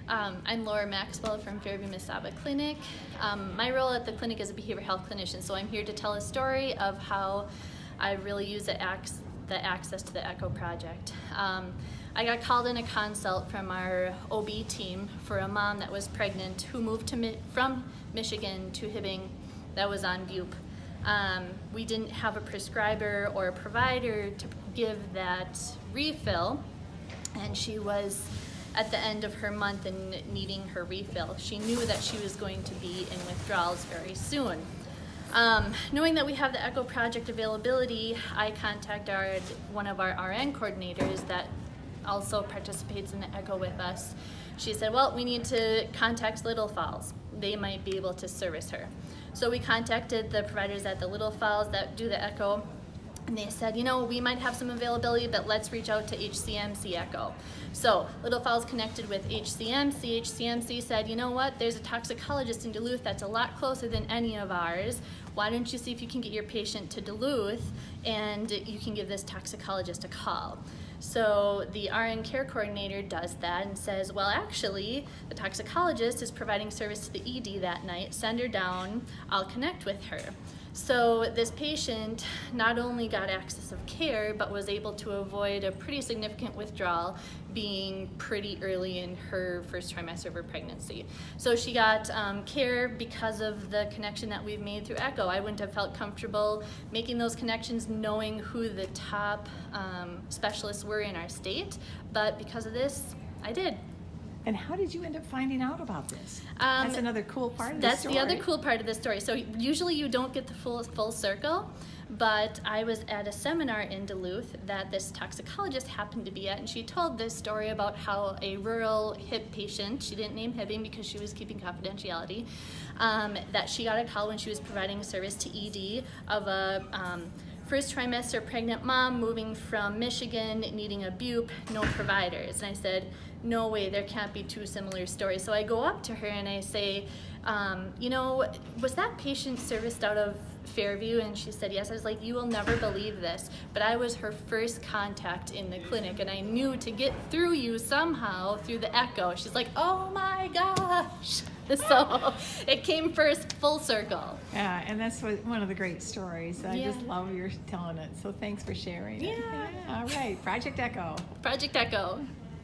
I'm Laura Maxwell from Fairview Mesaba Clinic. My role at the clinic is a behavioral health clinician, so I'm here to tell a story of how I really use the access to the ECHO project. I got called in a consult from our OB team for a mom that was pregnant who moved from Michigan to Hibbing that was on BUP. We didn't have a prescriber or a provider to give that refill, and she was at the end of her month and needing her refill. She knew that she was going to be in withdrawals very soon. Knowing that we have the ECHO project availability, I contact one of our RN coordinators that also participates in the ECHO with us. She said, well, we need to contact Little Falls. They might be able to service her. So we contacted the providers at the Little Falls that do the ECHO, and they said, you know, we might have some availability, but let's reach out to HCMC ECHO. So Little Falls connected with HCMC. HCMC said, you know what, there's a toxicologist in Duluth that's a lot closer than any of ours. Why don't you see if you can get your patient to Duluth and you can give this toxicologist a call. So the RN care coordinator does that and says, well, actually, the toxicologist is providing service to the ED that night. Send her down, I'll connect with her. So this patient not only got access of care, but was able to avoid a pretty significant withdrawal being pretty early in her first trimester of her pregnancy. So she got care because of the connection that we've made through ECHO. I wouldn't have felt comfortable making those connections knowing who the top specialists were in our state, but because of this, I did. And how did you end up finding out about this? That's another cool part of the story. That's the other cool part of the story. So usually you don't get the full circle, but I was at a seminar in Duluth that this toxicologist happened to be at, and she told this story about how a rural HIP patient, she didn't name Hibbing because she was keeping confidentiality, that she got a call when she was providing a service to ED of a first trimester pregnant mom moving from Michigan, needing a BUP, no providers. And I said, no way, there can't be two similar stories. So I go up to her and I say, you know, was that patient serviced out of Fairview? And she said, yes. I was like, you will never believe this, but I was her first contact in the clinic, and I knew to get through you somehow through the ECHO. She's like, oh my gosh. So it came first full circle. Yeah, and that's one of the great stories. I just love your telling it. So thanks for sharing it. Yeah. All right, Project ECHO. Project ECHO.